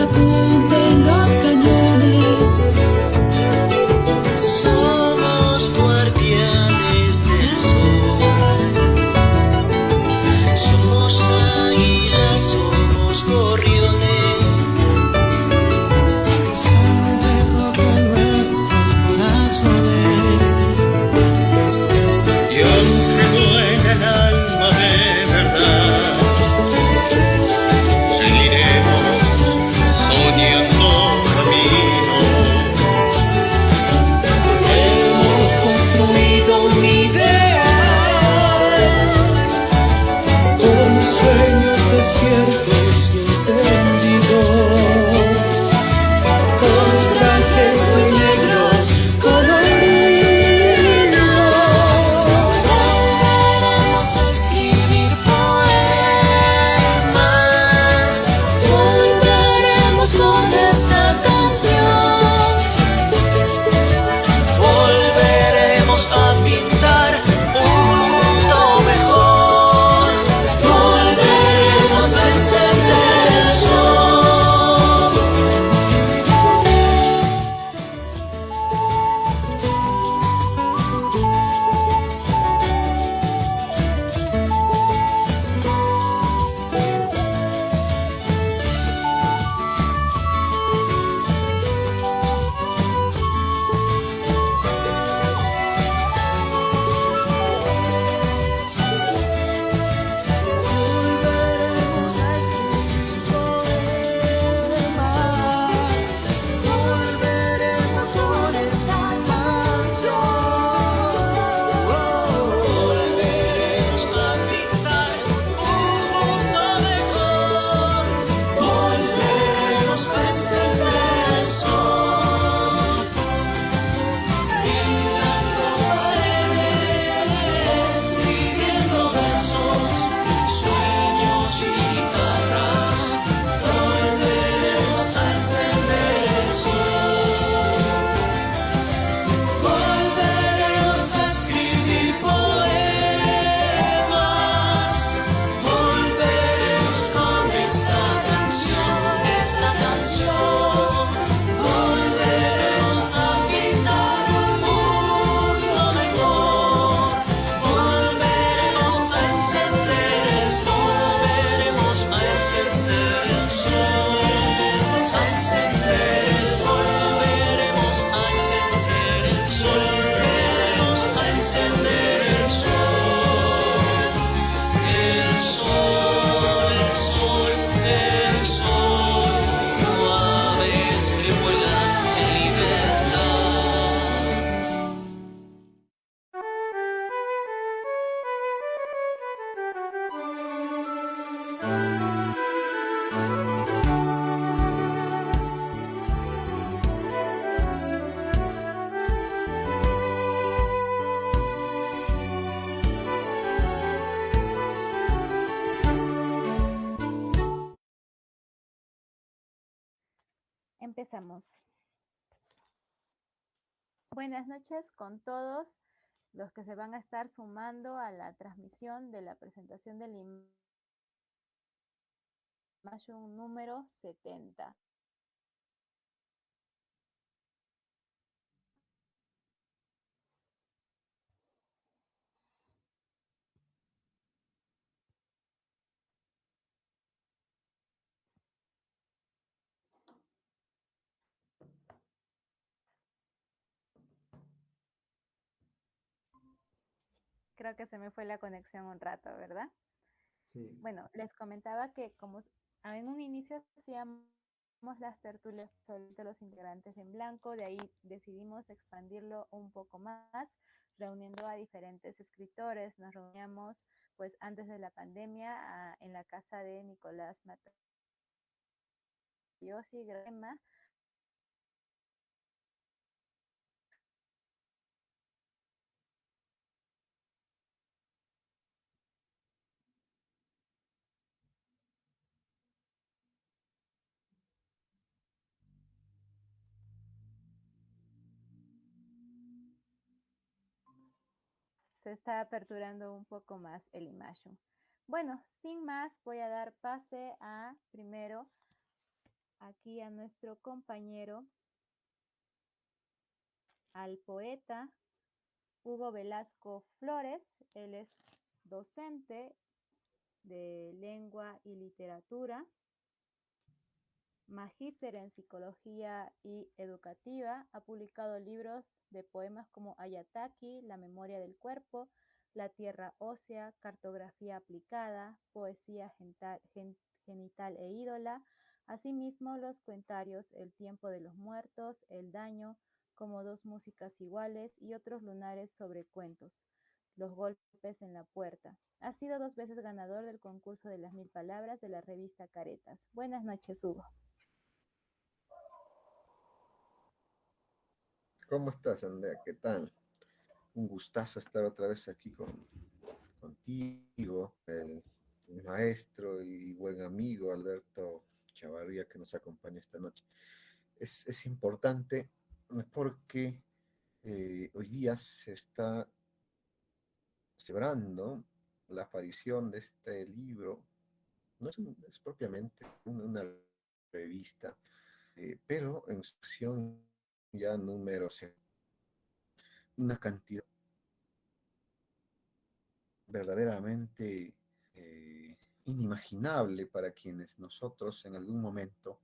apunten los cañones. Somos guardianes del sol. Somos águilas, somos gorriones. Son de roca nuestros corazones. Y aunque duele el alma de verdad, seguiremos soñando caminos. Hemos construido un ideal con sueños despiertos y encendidos, con trajes muy negros coloridos. Volveremos a escribir poemas. Volveremos con esta canción. Volveremos a pintar un mundo mejor. Volveremos a encender el sol. Volveremos a escribir poemas. Volveremos con esta canción. Volveremos a pintar un mundo mejor. Volveremos a encender el sol. Pintando paredes, escribiendo versos, sueños y guitarras. Volveremos a encender el sol. Volveremos a escribir poemas. Volveremos con esta canción, esta canción. Volveremos a pintar un mundo mejor. Volveremos a encender el sol. Volveremos a encender el sol. A encender el sol. Volveremos a encender el sol. Volveremos a encender el sol. El sol, el sol, el sol. Como aves que vuelan en libertad. Empezamos. Buenas noches con todos los que se van a estar sumando a la transmisión de la presentación del Imagine número 70. Creo que se me fue la conexión un rato, ¿verdad? Sí. Bueno, les comentaba que como en un inicio hacíamos las tertulias sobre los integrantes en blanco, de ahí decidimos expandirlo un poco más, reuniendo a diferentes escritores. Nos reuníamos pues antes de la pandemia en la casa de Nicolás Matayoshi Grema. Se está aperturando un poco más el Imagine. Bueno, sin más, voy a dar pase a primero aquí a nuestro compañero, al poeta Hugo Velasco Flores. Él es docente de lengua y literatura, magíster en psicología y educativa. Ha publicado libros de poemas como Ayataki, La memoria del cuerpo, La tierra ósea, Cartografía aplicada, Poesía genital e ídola. Asimismo, los cuentarios El tiempo de los muertos, El daño, Como dos músicas iguales y otros lunares sobre cuentos. Los golpes en la puerta. Ha sido 2 veces ganador del concurso de las 1000 palabras de la revista Caretas. Buenas noches, Hugo. ¿Cómo estás, Andrea? ¿Qué tal? Un gustazo estar otra vez aquí contigo, el maestro y buen amigo Alberto Chavarría que nos acompaña esta noche. Es importante porque hoy día se está celebrando la aparición de este libro. No es propiamente una revista, pero en su versión ya número 6, una cantidad verdaderamente inimaginable para quienes nosotros en algún momento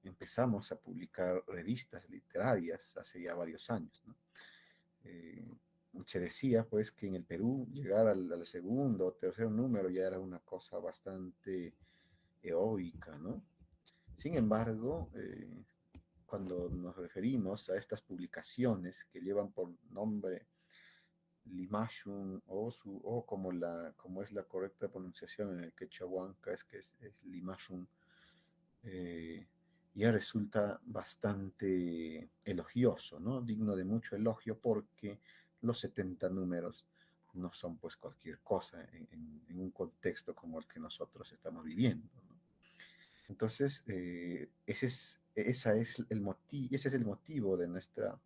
empezamos a publicar revistas literarias hace ya varios años, ¿no? Eh, Se decía pues que en el Perú llegar al segundo o tercer número ya era una cosa bastante heroica, ¿no? Sin embargo, cuando nos referimos a estas publicaciones que llevan por nombre Limashun o como es la correcta pronunciación en el quechua huanca, es Limashun, eh, ya resulta bastante elogioso, ¿no? Digno de mucho elogio porque los 70 números no son pues cualquier cosa en un contexto como el que nosotros estamos viviendo, ¿no? Entonces, ese es el motivo de nuestra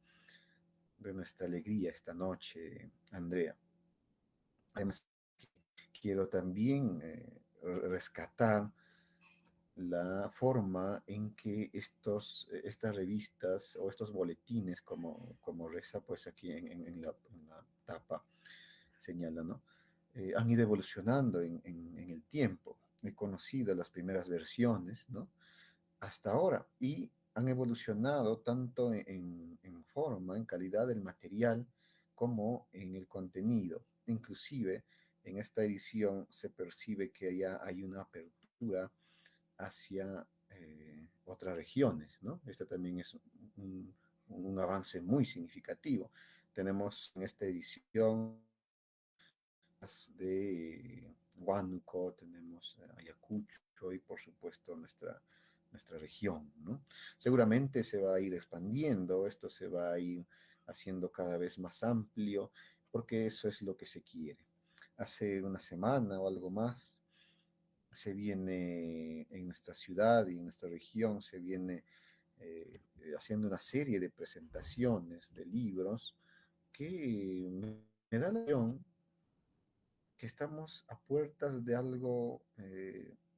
alegría esta noche, Andrea. Además, quiero también rescatar la forma en que estas revistas o estos boletines, como reza pues aquí en la tapa, señala, ¿no? Han ido evolucionando en el tiempo. He conocido las primeras versiones, ¿no? Hasta ahora, y han evolucionado tanto en forma, en calidad del material, como en el contenido. Inclusive, en esta edición se percibe que ya hay una apertura hacia otras regiones, ¿no? Esto también es un avance muy significativo. Tenemos en esta edición de Huánuco, tenemos Ayacucho y por supuesto nuestra región, ¿no? Seguramente se va a ir expandiendo, esto se va a ir haciendo cada vez más amplio, porque eso es lo que se quiere. Hace una semana o algo más se viene en nuestra ciudad y en nuestra región, se viene haciendo una serie de presentaciones de libros que me da la impresión que estamos a puertas de algo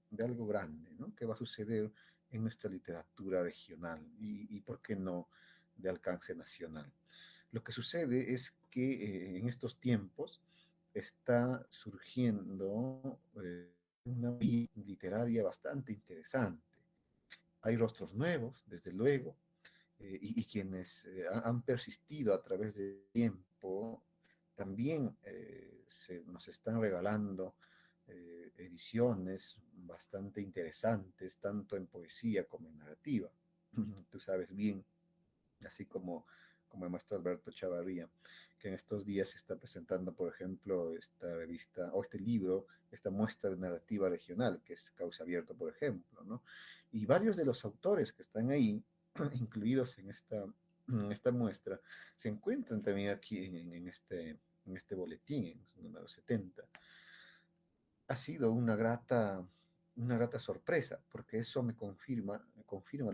grande, ¿no? Que va a suceder en nuestra literatura regional y ¿por qué no, de alcance nacional? Lo que sucede es que en estos tiempos está surgiendo una vida literaria bastante interesante. Hay rostros nuevos, desde luego, y quienes han persistido a través del tiempo también nos están regalando ediciones bastante interesantes, tanto en poesía como en narrativa. Tú sabes bien, así como el maestro Alberto Chavarría, que en estos días se está presentando, por ejemplo, esta revista o este libro, esta muestra de narrativa regional, que es Cauce Abierto, por ejemplo, ¿no? Y varios de los autores que están ahí, incluidos en esta muestra, se encuentran también aquí en este boletín, en el número 70. Ha sido una grata sorpresa, porque eso me confirma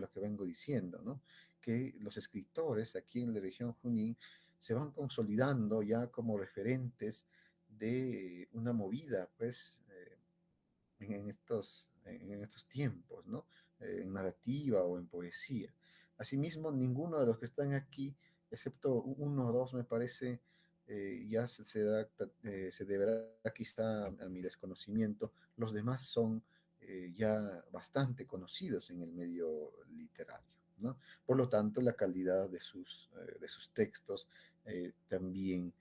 lo que vengo diciendo, ¿no? Que los escritores aquí en la región Junín se van consolidando ya como referentes de una movida, pues, en estos tiempos, ¿no? en narrativa o en poesía. Asimismo, ninguno de los que están aquí, excepto uno o dos, me parece, ya se deberá quizá a mi desconocimiento, los demás son ya bastante conocidos en el medio literario, ¿no? Por lo tanto, la calidad de sus textos también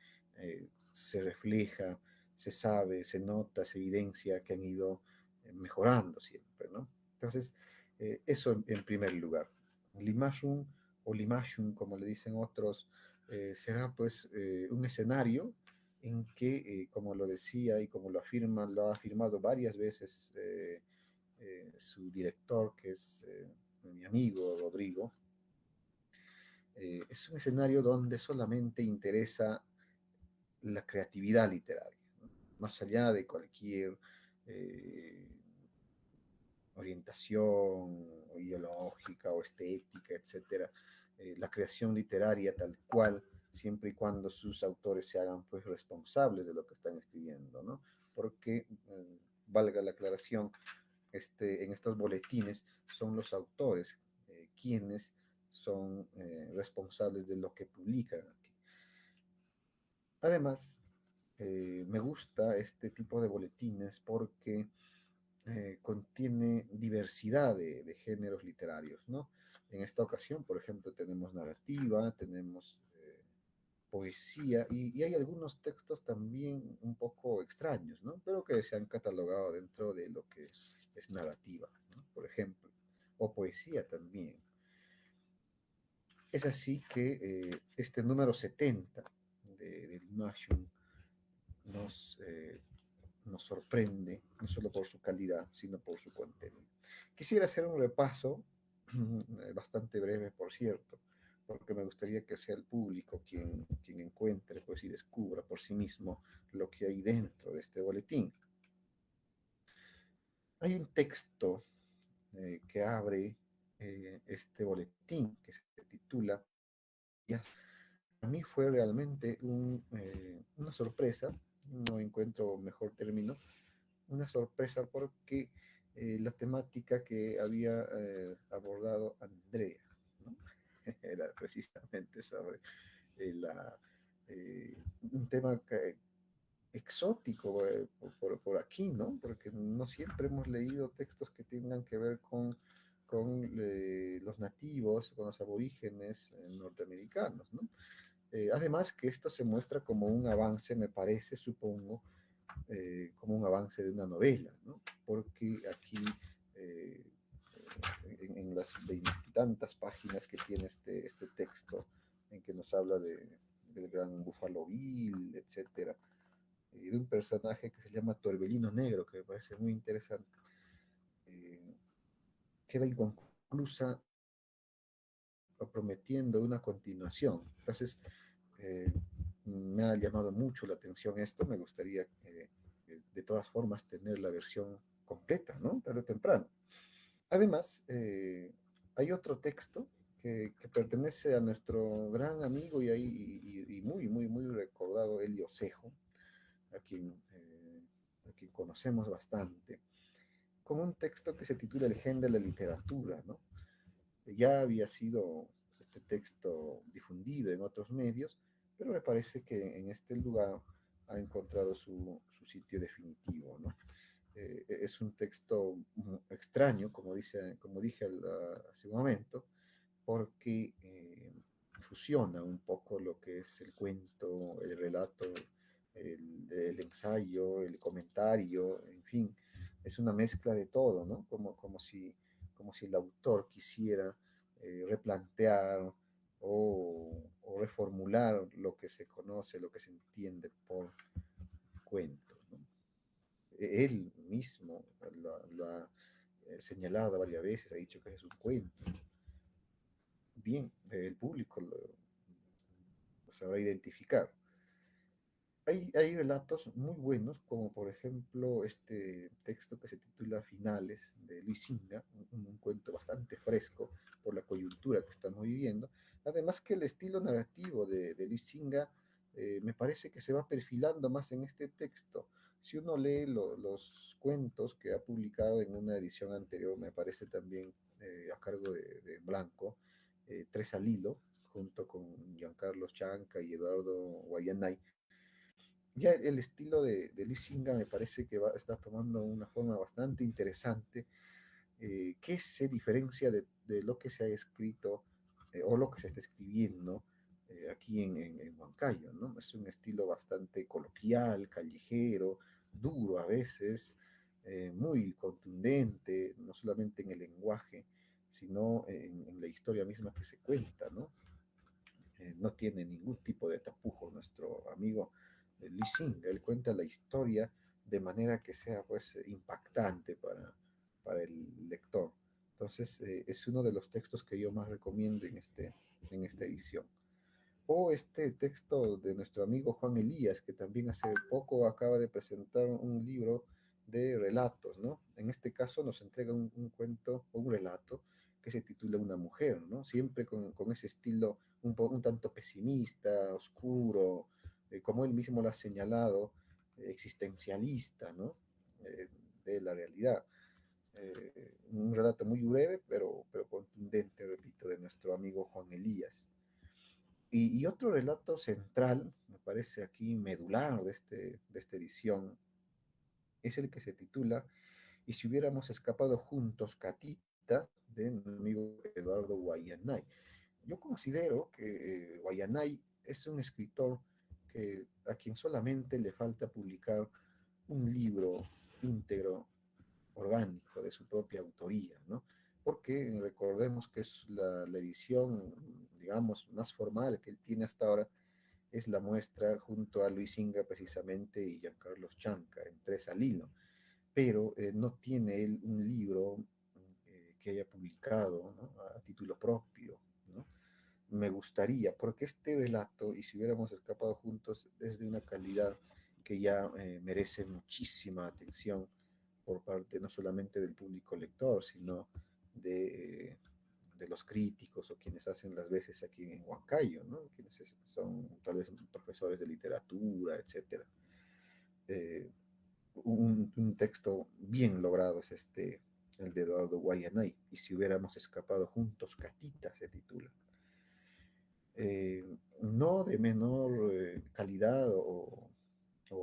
se refleja, se sabe, se nota, se evidencia que han ido mejorando siempre, ¿no? Entonces, eso en primer lugar. Limashun o Limashun, como le dicen otros, será pues un escenario en que, como lo decía y como lo ha afirmado varias veces su director, que es mi amigo Rodrigo, es un escenario donde solamente interesa la creatividad literaria, ¿no? Más allá de cualquier eh, orientación ideológica o estética, etcétera, la creación literaria tal cual, siempre y cuando sus autores se hagan pues responsables de lo que están escribiendo, ¿no? Porque, valga la aclaración, en estos boletines son los autores quienes son responsables de lo que publican aquí. Además, me gusta este tipo de boletines porque contiene diversidad de géneros literarios, ¿no? En esta ocasión, por ejemplo, tenemos narrativa, tenemos poesía y hay algunos textos también un poco extraños, ¿no? Pero que se han catalogado dentro de lo que es narrativa, ¿no? Por ejemplo, o poesía también. Es así que este número 70 de Imagine nos, nos sorprende, no solo por su calidad, sino por su contenido. Quisiera hacer un repaso, bastante breve, por cierto, porque me gustaría que sea el público quien encuentre pues, y descubra por sí mismo lo que hay dentro de este boletín. Hay un texto que abre este boletín que se titula, ya, a mí fue realmente una sorpresa, no encuentro mejor término, una sorpresa porque la temática que había abordado Andrea, ¿no? Era precisamente sobre la, un tema exótico por aquí, ¿no? Porque no siempre hemos leído textos que tengan que ver con los nativos, con los aborígenes norteamericanos, ¿no? Además que esto se muestra como un avance, me parece, supongo, como un avance de una novela, ¿no? Porque aquí, eh, en las veintitantas páginas que tiene este texto, en que nos habla del gran Buffalo Bill, etcétera, y de un personaje que se llama Torbellino Negro, que me parece muy interesante, eh, queda inconclusa o prometiendo una continuación. Entonces, eh, me ha llamado mucho la atención esto, me gustaría de todas formas tener la versión completa, ¿no? Tarde o temprano. Además, hay otro texto que pertenece a nuestro gran amigo y muy, muy, muy recordado Elio Cejo, a quien conocemos bastante, con un texto que se titula El gen de la literatura, ¿no? Ya había sido este texto difundido en otros medios, pero me parece que en este lugar ha encontrado su sitio definitivo, ¿no? Es un texto extraño, como dije hace un momento, porque fusiona un poco lo que es el cuento, el relato, el ensayo, el comentario, en fin, es una mezcla de todo, ¿no? Como si el autor quisiera replantear o reformular lo que se conoce, lo que se entiende por cuento, ¿no? Él mismo lo ha señalado varias veces, ha dicho que es un cuento. Bien, el público lo sabrá identificar. Hay relatos muy buenos, como por ejemplo este texto que se titula Finales de Luis Singa, un cuento bastante fresco por la coyuntura que estamos viviendo. Además que el estilo narrativo de Luis Singa me parece que se va perfilando más en este texto. Si uno lee los cuentos que ha publicado en una edición anterior, me parece también a cargo de Blanco, Tres al Hilo, junto con Giancarlo Chanca y Eduardo Guayanay, ya el estilo de Luis Singa me parece que está tomando una forma bastante interesante, que se diferencia de lo que se ha escrito o lo que se está escribiendo aquí en Huancayo, ¿no? Es un estilo bastante coloquial, callejero, duro a veces, muy contundente, no solamente en el lenguaje, sino en la historia misma que se cuenta, ¿no? No tiene ningún tipo de tapujo nuestro amigo Luis Singa. Él cuenta la historia de manera que sea pues impactante para el lector. Entonces es uno de los textos que yo más recomiendo en esta edición. O este texto de nuestro amigo Juan Elías, que también hace poco acaba de presentar un libro de relatos, ¿no? En este caso nos entrega un cuento o un relato que se titula Una mujer, ¿no? Siempre con ese estilo un tanto pesimista, oscuro, como él mismo lo ha señalado, existencialista, ¿no? De la realidad. Un relato muy breve, pero contundente, repito, de nuestro amigo Juan Elías. Y otro relato central, me parece aquí medular de esta edición, es el que se titula Y si hubiéramos escapado juntos, Catita, de mi amigo Eduardo Guayanay. Yo considero que Guayanay es un escritor a quien solamente le falta publicar un libro íntegro, orgánico, de su propia autoría, ¿no? Porque recordemos que es la edición, digamos, más formal que él tiene hasta ahora, es la muestra junto a Luis Inga precisamente y Giancarlo Chanca en Tres al Hilo, pero no tiene él un libro que haya publicado, ¿no? A título propio, ¿no? Me gustaría, porque este relato, y si hubiéramos escapado juntos, es de una calidad que ya merece muchísima atención por parte no solamente del público lector, sino de los críticos o quienes hacen las veces aquí en Huancayo, ¿no? Quienes son tal vez profesores de literatura, etcétera. Eh, un texto bien logrado es el de Eduardo Guayanay, y si hubiéramos escapado juntos, Catita se titula. No de menor calidad o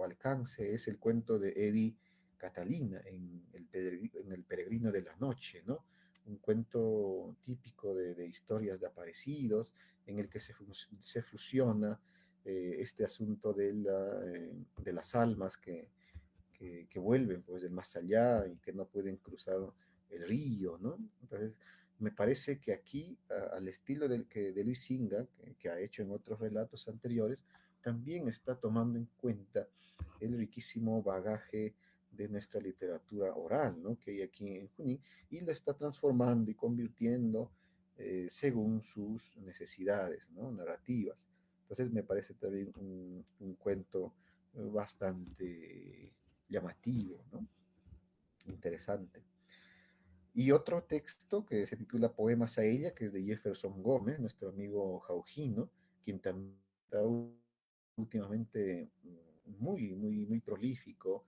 alcance es el cuento de Eddie Catalina en El Peregrino de la Noche, ¿no? Un cuento típico de historias de aparecidos en el que se fusiona este asunto de las almas que vuelven pues del más allá y que no pueden cruzar el río, ¿no? Entonces, me parece que aquí, al estilo de Luis Singa, que ha hecho en otros relatos anteriores, también está tomando en cuenta el riquísimo bagaje de nuestra literatura oral, ¿no? Que hay aquí en Junín, y la está transformando y convirtiendo según sus necesidades, ¿no? Narrativas. Entonces me parece también un cuento bastante llamativo, ¿no? Interesante. Y otro texto que se titula Poemas a ella, que es de Jefferson Gómez, nuestro amigo Jaujino, quien también está últimamente muy prolífico,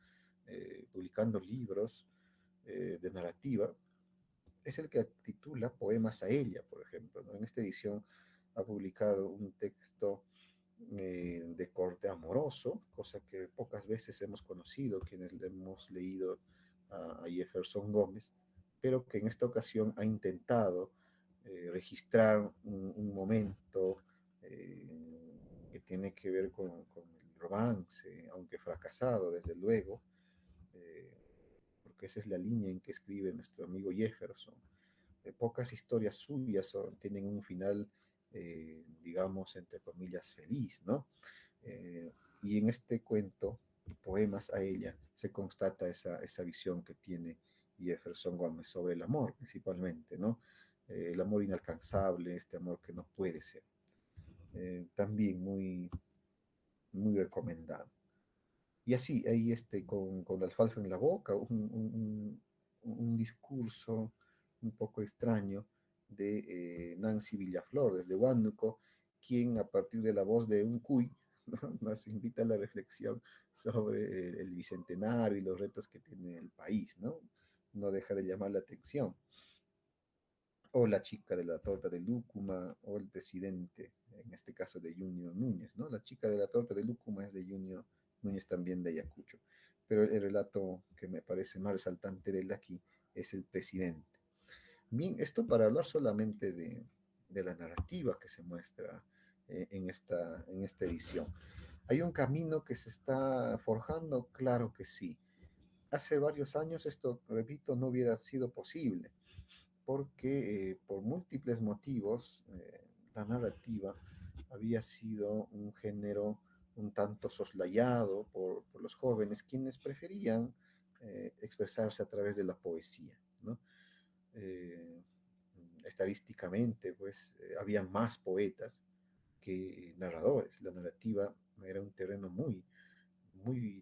publicando libros de narrativa, es el que titula Poemas a ella, por ejemplo, ¿no? En esta edición ha publicado un texto de corte amoroso, cosa que pocas veces hemos conocido quienes le hemos leído a Jefferson Gómez, pero que en esta ocasión ha intentado registrar un momento que tiene que ver con el romance, aunque fracasado desde luego, eh, porque esa es la línea en que escribe nuestro amigo Jefferson. Pocas historias suyas tienen un final, digamos, entre comillas, feliz, ¿no? Y en este cuento, Poemas a ella, se constata esa visión que tiene Jefferson Gómez sobre el amor, principalmente, ¿no? El amor inalcanzable, este amor que no puede ser. También muy recomendado. Y así, ahí con la alfalfa en la boca, un discurso un poco extraño de Nancy Villaflor desde Huánuco, quien a partir de la voz de un cuy ¿no? Nos invita a la reflexión sobre el bicentenario y los retos que tiene el país, ¿no? No deja de llamar la atención. O la chica de la torta de lúcuma, o el presidente, en este caso de Junio Núñez, ¿no? La chica de la torta de lúcuma es de Junio Núñez, también de Ayacucho. Pero el relato que me parece más resaltante de él aquí es el presidente. Bien, esto para hablar solamente de la narrativa que se muestra en esta edición. ¿Hay un camino que se está forjando? Claro que sí. Hace varios años esto, repito, no hubiera sido posible porque por múltiples motivos la narrativa había sido un género un tanto soslayado por los jóvenes, quienes preferían expresarse a través de la poesía, ¿no? Eh, Estadísticamente, pues, había más poetas que narradores. La narrativa era un terreno muy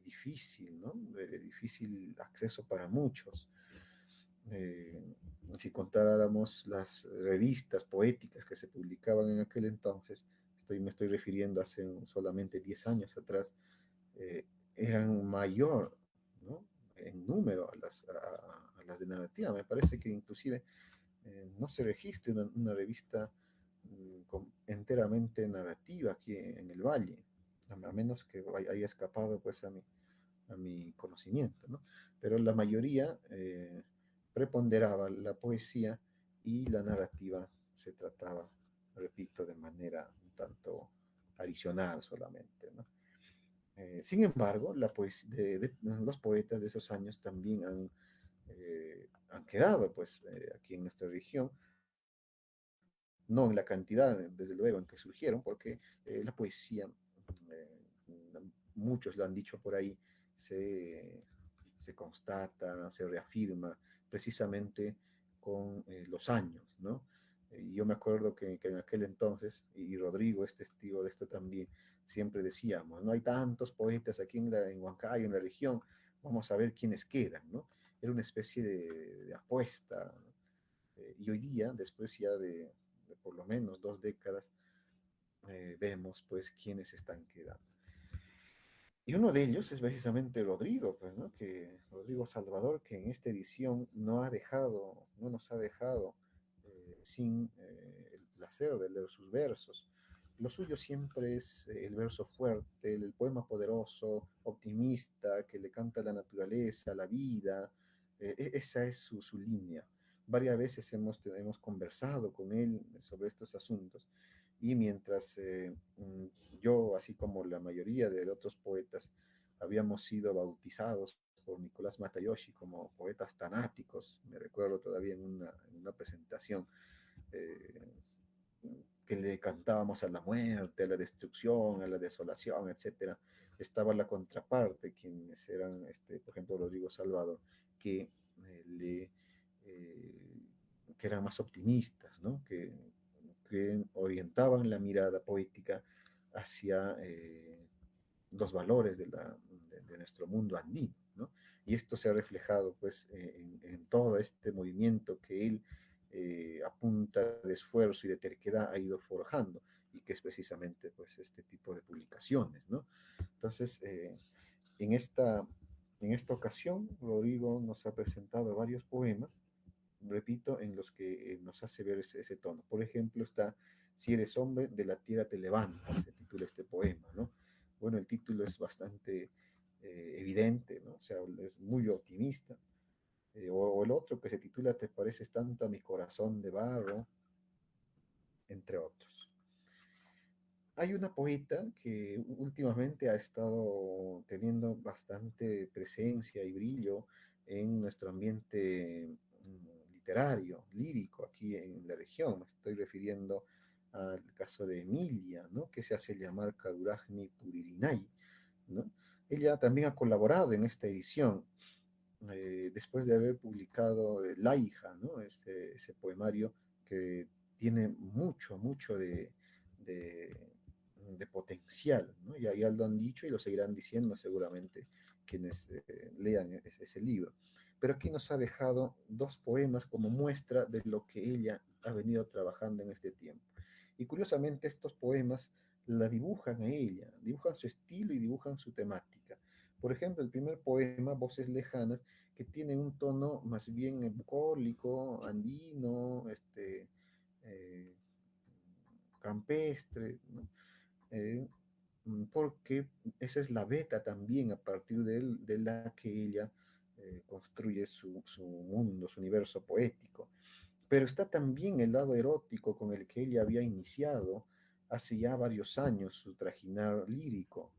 difícil, ¿no? De difícil acceso para muchos. Eh, si contáramos las revistas poéticas que se publicaban en aquel entonces, me estoy refiriendo hace solamente 10 años atrás, eh, eran mayor, ¿no? En número a las de narrativa. Me parece que inclusive no se registra una revista enteramente narrativa aquí en el Valle, a menos que haya escapado pues a mi conocimiento, ¿no? Pero la mayoría preponderaba la poesía y la narrativa se trataba, repito, de manera un tanto adicional solamente, ¿no? Sin embargo, los poetas de esos años también han quedado pues aquí en nuestra región, no en la cantidad, desde luego, en que surgieron, porque la poesía, muchos lo han dicho por ahí, se, se constata, se reafirma precisamente con los años, ¿no? Yo me acuerdo que en aquel entonces, y Rodrigo es testigo de esto también, siempre decíamos, no hay tantos poetas aquí en Huancayo, en la región, vamos a ver quiénes quedan, ¿no? Era una especie de apuesta, ¿no? Y hoy día, después ya de por lo menos 2 décadas, vemos pues quiénes están quedando. Y uno de ellos es precisamente Rodrigo, pues, ¿no? Que Rodrigo Salvador, que en esta edición no nos ha dejado sin el placer de leer sus versos. Lo suyo siempre es el verso fuerte, el poema poderoso, optimista, que le canta a la naturaleza, a la vida. Esa es su línea. Varias veces hemos conversado con él sobre estos asuntos y mientras yo, así como la mayoría de otros poetas, habíamos sido bautizados por Nicolás Matayoshi como poetas tanáticos, me recuerdo todavía en una presentación eh, que le cantábamos a la muerte, a la destrucción, a la desolación, etcétera. Estaba la contraparte, quienes eran, por ejemplo, Rodrigo Salvador, que, le, eh, que eran más optimistas, ¿no? Que orientaban la mirada poética hacia los valores de nuestro mundo andino, ¿no? Y esto se ha reflejado pues en todo este movimiento que él a punta de esfuerzo y de terquedad ha ido forjando y que es precisamente pues este tipo de publicaciones, ¿no? Entonces, en esta, en esta ocasión, Rodrigo nos ha presentado varios poemas, repito, en los que nos hace ver ese tono. Por ejemplo, está Si eres hombre, de la tierra te levantas, se titula este poema, ¿no? Bueno, el título es bastante evidente, ¿no? O sea, es muy optimista. O el otro que se titula Te pareces tanto a mi corazón de barro, entre otros. Hay una poeta que últimamente ha estado teniendo bastante presencia y brillo en nuestro ambiente literario, lírico, aquí en la región. Me estoy refiriendo al caso de Emilia, ¿no? Que se hace llamar Kaduragni Puririnay, ¿no? Ella también ha colaborado en esta edición, después de haber publicado La hija, ¿no? Ese poemario que tiene mucho de, de potencial, ¿no? Ya lo han dicho y lo seguirán diciendo seguramente quienes lean ese libro. Pero aquí nos ha dejado 2 poemas como muestra de lo que ella ha venido trabajando en este tiempo. Y curiosamente estos poemas la dibujan a ella, dibujan su estilo y dibujan su temática. Por ejemplo, el primer poema, Voces Lejanas, que tiene un tono más bien bucólico, andino, eh, campestre, ¿no? Eh, Porque esa es la beta también a partir de la que ella construye su mundo, su universo poético. Pero está también el lado erótico con el que ella había iniciado hace ya varios años su trajinar lírico.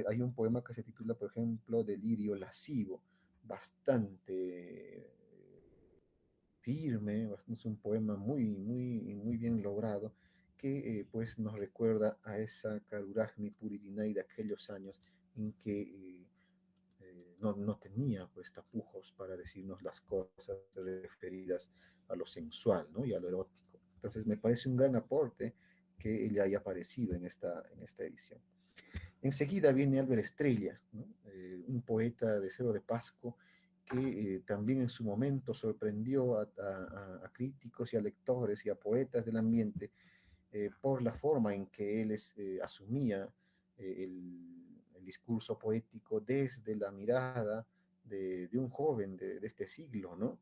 Hay un poema que se titula, por ejemplo, Delirio lascivo, bastante firme, es un poema muy bien logrado que pues nos recuerda a esa Karurajmi Puririnay de aquellos años en que no tenía pues tapujos para decirnos las cosas referidas a lo sensual, ¿no? Y a lo erótico. Entonces me parece un gran aporte que ella haya aparecido en esta edición. Enseguida viene Álvaro Estrella, ¿no? Un poeta de Cerro de Pasco que también en su momento sorprendió a críticos y a lectores y a poetas del ambiente por la forma en que él asumía el discurso poético desde la mirada de un joven de este siglo, ¿no?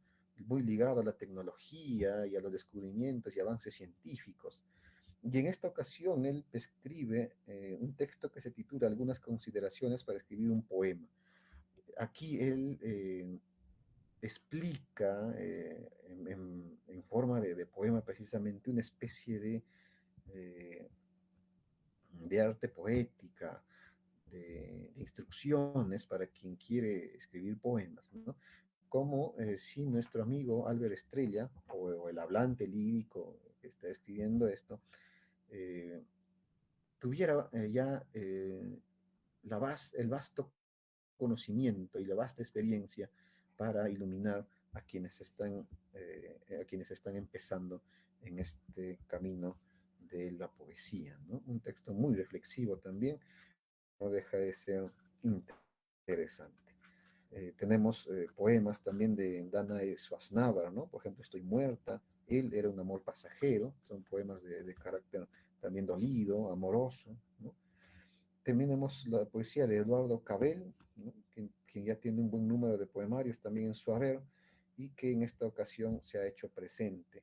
Muy ligado a la tecnología y a los descubrimientos y avances científicos. Y en esta ocasión él escribe un texto que se titula Algunas consideraciones para escribir un poema. Aquí él explica en forma de poema precisamente una especie de, de arte poética, de instrucciones para quien quiere escribir poemas, ¿no? Como si nuestro amigo Albert Estrella, o el hablante lírico que está escribiendo esto, eh, tuviera ya el vasto conocimiento y la vasta experiencia para iluminar a quienes están empezando en este camino de la poesía, ¿no? Un texto muy reflexivo también, no deja de ser interesante. Tenemos poemas también de Danae Suaznavar, ¿no? Por ejemplo, Estoy muerta, Él era un amor pasajero, son poemas de carácter también dolido, amoroso, ¿no? También tenemos la poesía de Eduardo Cabel, ¿no? Quien ya tiene un buen número de poemarios también en su haber y que en esta ocasión se ha hecho presente.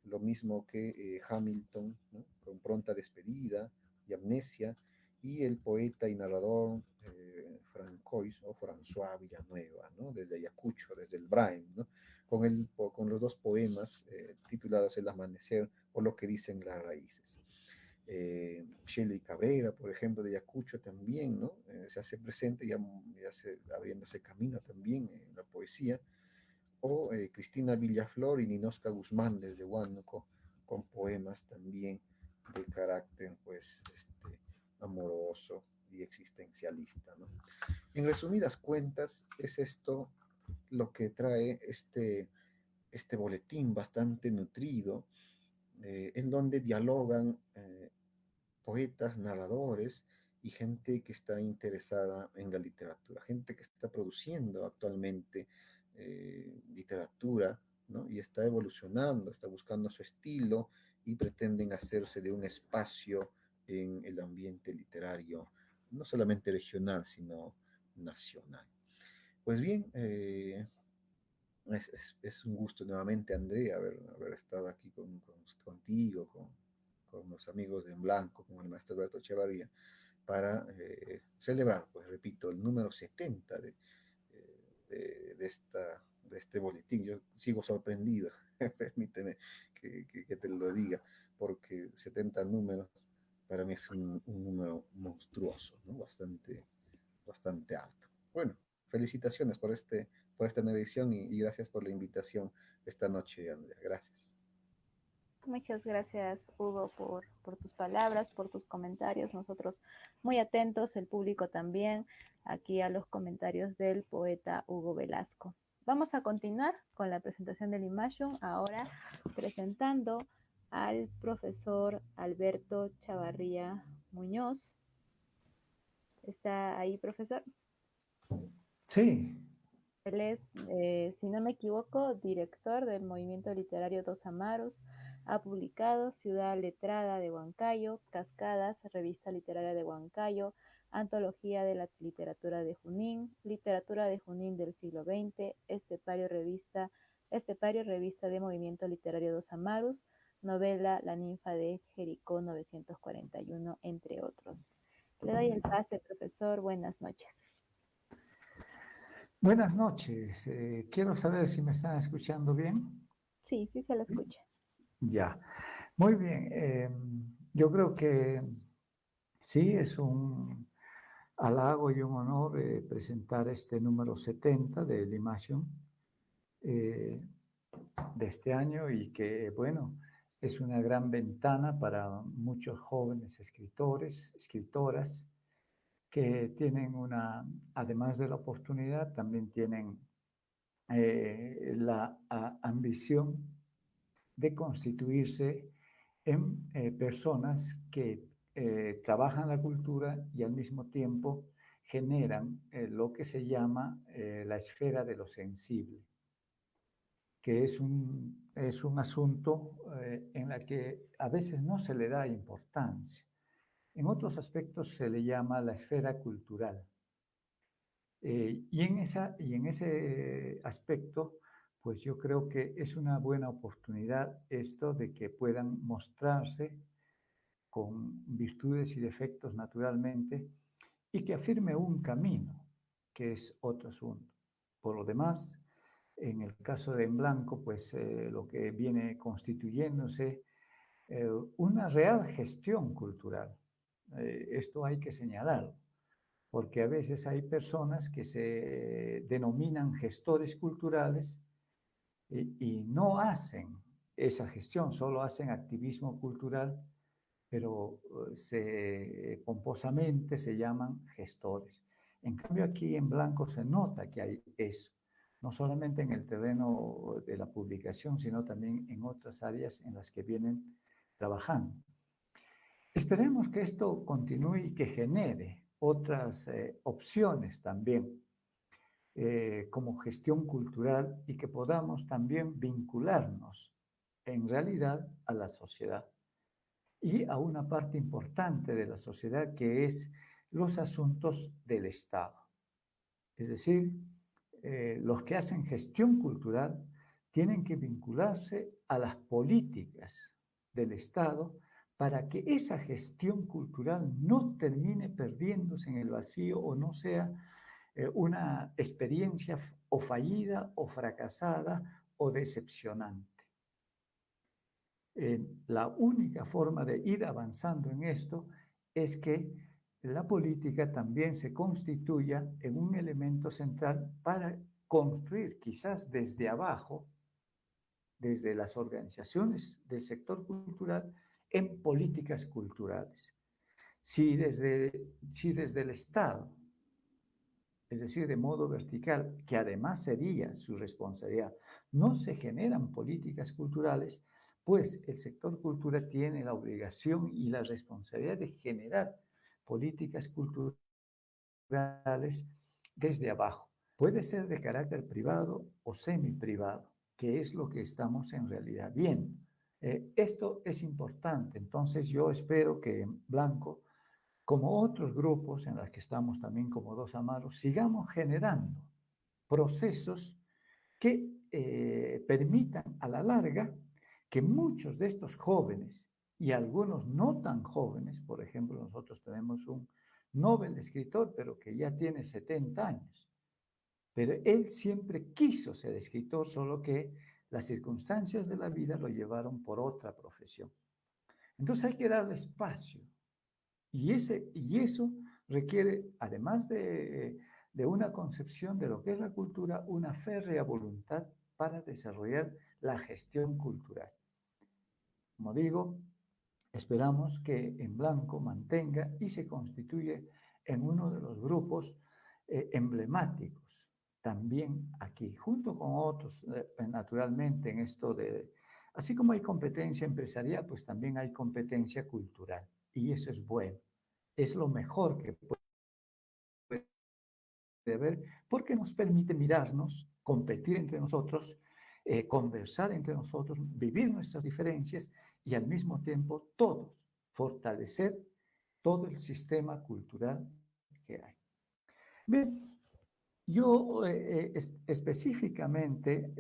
Lo mismo que Hamilton, ¿no? Con Pronta Despedida y Amnesia, y el poeta y narrador Francois o François Villanueva, ¿no? Desde Ayacucho, desde el Brain, ¿no? Con los dos poemas titulados El Amanecer o Lo que dicen las raíces. Shelley Cabrera, por ejemplo, de Ayacucho también, ¿no? Se hace presente, abriéndose camino también en la poesía, o Cristina Villaflor y Ninosca Guzmán desde Huánuco, con poemas también de carácter, pues, amoroso y existencialista, ¿no? En resumidas cuentas, es esto lo que trae este boletín bastante nutrido, en donde dialogan poetas, narradores y gente que está interesada en la literatura, gente que está produciendo actualmente literatura, ¿no? Y está evolucionando, está buscando su estilo y pretenden hacerse de un espacio en el ambiente literario, no solamente regional, sino nacional. Pues bien, es un gusto nuevamente, André, haber estado aquí contigo, con los amigos de En Blanco, con el maestro Alberto Echevarría, para celebrar, pues repito, el número 70 de este boletín. Yo sigo sorprendido, permíteme que te lo diga, porque 70 números para mí es un número monstruoso, ¿no? Bastante alto. Bueno, felicitaciones por esta nueva edición y gracias por la invitación esta noche, Andrea. Gracias. Muchas gracias, Hugo, por tus palabras, por tus comentarios. Nosotros muy atentos, el público también, aquí a los comentarios del poeta Hugo Velasco. Vamos a continuar con la presentación del Imashun, ahora presentando al profesor Alberto Chavarría Muñoz. ¿Está ahí, profesor? Sí, Él es, si no me equivoco, director del Movimiento Literario Dos Amaros, Ha publicado Ciudad Letrada de Huancayo, Cascadas, Revista Literaria de Huancayo, Antología de la Literatura de Junín, Literatura de Junín del siglo XX, Estepario Revista de Movimiento Literario Dos Amarus, novela La ninfa de Jericó 941, entre otros. Le doy el pase, profesor. Buenas noches. Buenas noches. Quiero saber si me están escuchando bien. Sí, sí se lo escucha. Ya. Muy bien. Yo creo que sí, es un halago y un honor presentar este número 70 de Limación de este año y que, bueno, es una gran ventana para muchos jóvenes escritores, escritoras, que tienen además de la oportunidad, también tienen la ambición de constituirse en personas que trabajan la cultura y al mismo tiempo generan lo que se llama la esfera de lo sensible, que es un asunto en la que a veces no se le da importancia. En otros aspectos se le llama la esfera cultural. Y en ese aspecto, pues yo creo que es una buena oportunidad esto de que puedan mostrarse con virtudes y defectos naturalmente y que afirme un camino, que es otro asunto. Por lo demás, en el caso de En Blanco, pues lo que viene constituyéndose una real gestión cultural. Esto hay que señalarlo, porque a veces hay personas que se denominan gestores culturales y no hacen esa gestión, solo hacen activismo cultural, pero pomposamente se llaman gestores. En cambio, aquí en Blanco se nota que hay eso, no solamente en el terreno de la publicación, sino también en otras áreas en las que vienen trabajando. Esperemos que esto continúe y que genere otras opciones también como gestión cultural y que podamos también vincularnos en realidad a la sociedad y a una parte importante de la sociedad que es los asuntos del Estado. Es decir, los que hacen gestión cultural tienen que vincularse a las políticas del Estado para que esa gestión cultural no termine perdiéndose en el vacío o no sea una experiencia o fallida o fracasada o decepcionante. La única forma de ir avanzando en esto es que la política también se constituya en un elemento central para construir quizás desde abajo, desde las organizaciones del sector cultural, en políticas culturales. Si desde el Estado, es decir, de modo vertical, que además sería su responsabilidad, no se generan políticas culturales, pues el sector cultura tiene la obligación y la responsabilidad de generar políticas culturales desde abajo. Puede ser de carácter privado o semiprivado, que es lo que estamos en realidad viendo. Esto es importante, entonces yo espero que en Blanco, como otros grupos en los que estamos también como Dos Amarus, sigamos generando procesos que permitan a la larga que muchos de estos jóvenes y algunos no tan jóvenes, por ejemplo, nosotros tenemos un Nobel escritor, pero que ya tiene 70 años, pero él siempre quiso ser escritor, solo que las circunstancias de la vida lo llevaron por otra profesión. Entonces hay que darle espacio. Y eso requiere, además de una concepción de lo que es la cultura, una férrea voluntad para desarrollar la gestión cultural. Como digo, esperamos que En Blanco mantenga y se constituya en uno de los grupos emblemáticos también aquí, junto con otros, naturalmente, en esto de... Así como hay competencia empresarial, pues también hay competencia cultural. Y eso es bueno. Es lo mejor que puede haber, porque nos permite mirarnos, competir entre nosotros conversar entre nosotros, vivir nuestras diferencias y al mismo tiempo todos fortalecer todo el sistema cultural que hay. Bien, yo específicamente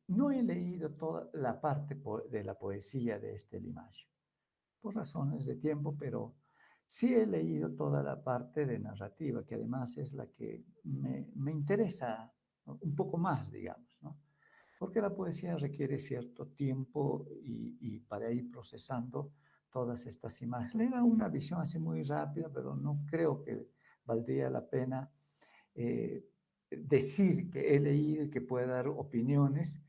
no he leído toda la parte de la poesía de este Limacio, por razones de tiempo, pero sí he leído toda la parte de narrativa, que además es la que me interesa, ¿no?, un poco más, digamos, ¿no? Porque la poesía requiere cierto tiempo y para ir procesando todas estas imágenes. Le da una visión así muy rápida, pero no creo que valdría la pena decir que he leído y que pueda dar opiniones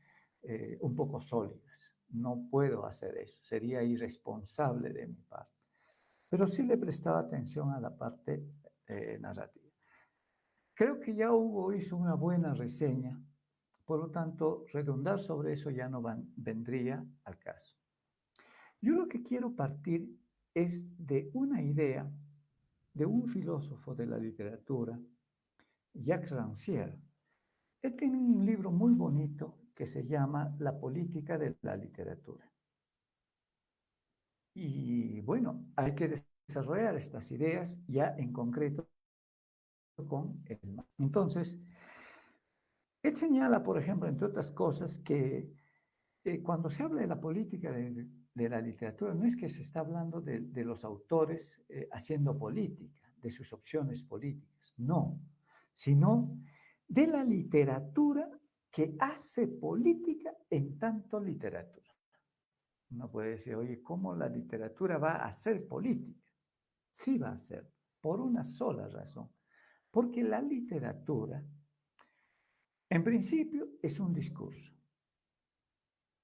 un poco sólidas. No puedo hacer eso, sería irresponsable de mi parte. Pero sí le prestaba atención a la parte narrativa. Creo que ya Hugo hizo una buena reseña, por lo tanto, redundar sobre eso ya no vendría al caso. Yo lo que quiero partir es de una idea de un filósofo de la literatura, Jacques Rancière. Él tiene un libro muy bonito que se llama La política de la literatura. Y bueno, hay que desarrollar estas ideas ya en concreto con el mar. Entonces, él señala, por ejemplo, entre otras cosas, que cuando se habla de la política de la literatura, no es que se está hablando de los autores haciendo política, de sus opciones políticas, no, sino de la literatura que hace política en tanto literatura. Uno puede decir, oye, ¿cómo la literatura va a hacer política? Sí va a hacer, por una sola razón, porque la literatura, en principio, es un discurso.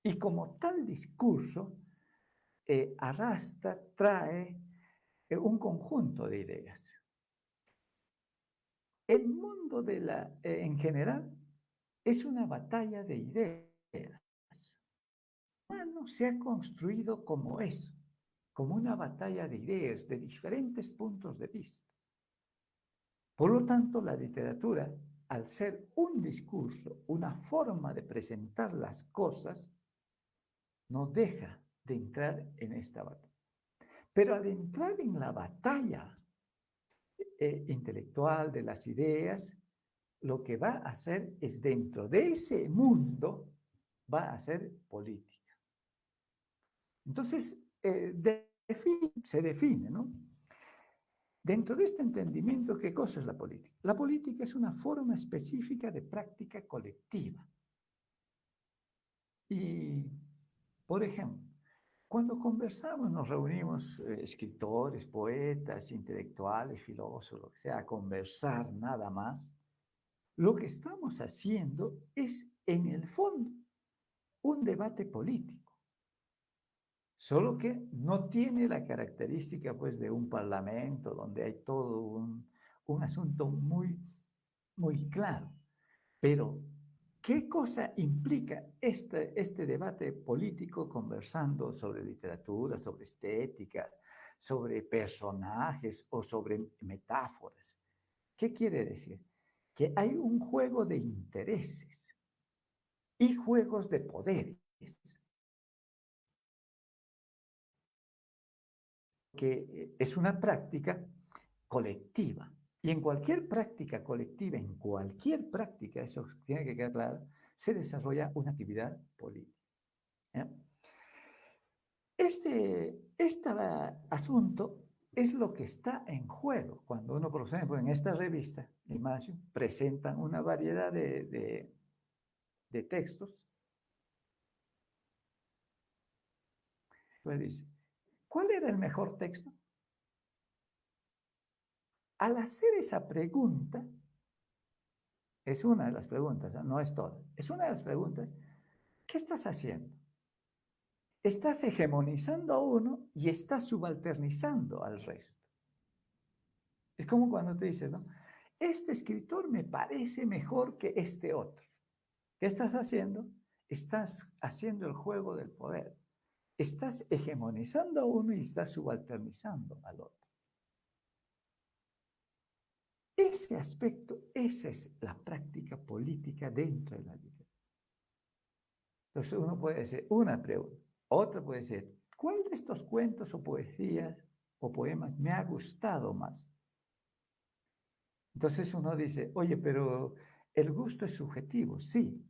Y como tal discurso, arrastra, trae un conjunto de ideas. El mundo en general es una batalla de ideas. El humano se ha construido como eso, como una batalla de ideas de diferentes puntos de vista. Por lo tanto, la literatura, al ser un discurso, una forma de presentar las cosas, no deja de entrar en esta batalla. Pero al entrar en la batalla intelectual de las ideas, lo que va a hacer es, dentro de ese mundo, va a hacer política. Entonces, se define, ¿no? Dentro de este entendimiento, ¿qué cosa es la política? La política es una forma específica de práctica colectiva. Y, por ejemplo, cuando conversamos, nos reunimos escritores, poetas, intelectuales, filósofos, lo que sea, a conversar nada más, lo que estamos haciendo es, en el fondo, un debate político. Solo que no tiene la característica, pues, de un parlamento donde hay todo un asunto muy, muy claro. Pero, ¿qué cosa implica este debate político conversando sobre literatura, sobre estética, sobre personajes o sobre metáforas? ¿Qué quiere decir? Que hay un juego de intereses y juegos de poderes, que es una práctica colectiva. Y en cualquier práctica colectiva, en cualquier práctica, eso tiene que quedar claro, se desarrolla una actividad política. ¿Ya? Este asunto es lo que está en juego. Cuando uno, por ejemplo, en esta revista, Limacio, presentan una variedad de textos, pues dice, ¿cuál era el mejor texto? Al hacer esa pregunta, es una de las preguntas, no es toda, es una de las preguntas, ¿qué estás haciendo? Estás hegemonizando a uno y estás subalternizando al resto. Es como cuando te dices, ¿no? Este escritor me parece mejor que este otro. ¿Qué estás haciendo? Estás haciendo el juego del poder. Estás hegemonizando a uno y estás subalternizando al otro. Ese aspecto, esa es la práctica política dentro de la literatura. Entonces uno puede hacer una pregunta. Otra puede ser, ¿cuál de estos cuentos o poesías o poemas me ha gustado más? Entonces uno dice, oye, pero el gusto es subjetivo, sí,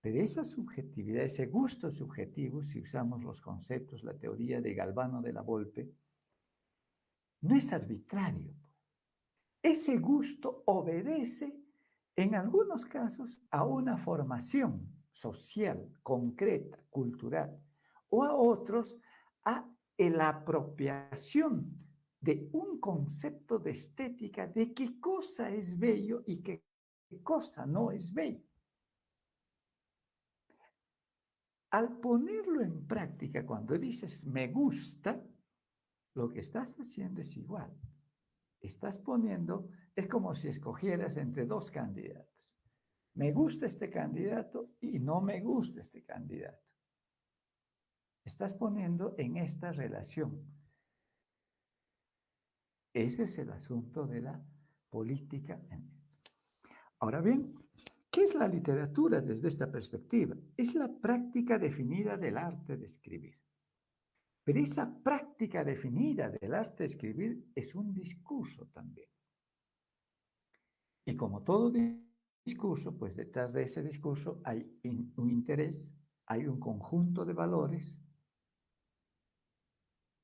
pero esa subjetividad, ese gusto subjetivo, si usamos los conceptos, la teoría de Galvano de la Volpe, no es arbitrario. Ese gusto obedece, en algunos casos, a una formación social, concreta, cultural, o a otros, a la apropiación de un concepto de estética de qué cosa es bello y qué cosa no es bello. Al ponerlo en práctica, cuando dices me gusta, lo que estás haciendo es igual. Estás poniendo, es como si escogieras entre dos candidatos. Me gusta este candidato y no me gusta este candidato. Estás poniendo en esta relación. Ese es el asunto de la política. Ahora bien, ¿qué es la literatura desde esta perspectiva? Es la práctica definida del arte de escribir. Pero esa práctica definida del arte de escribir es un discurso también. Y como todo discurso, pues detrás de ese discurso hay un interés, hay un conjunto de valores,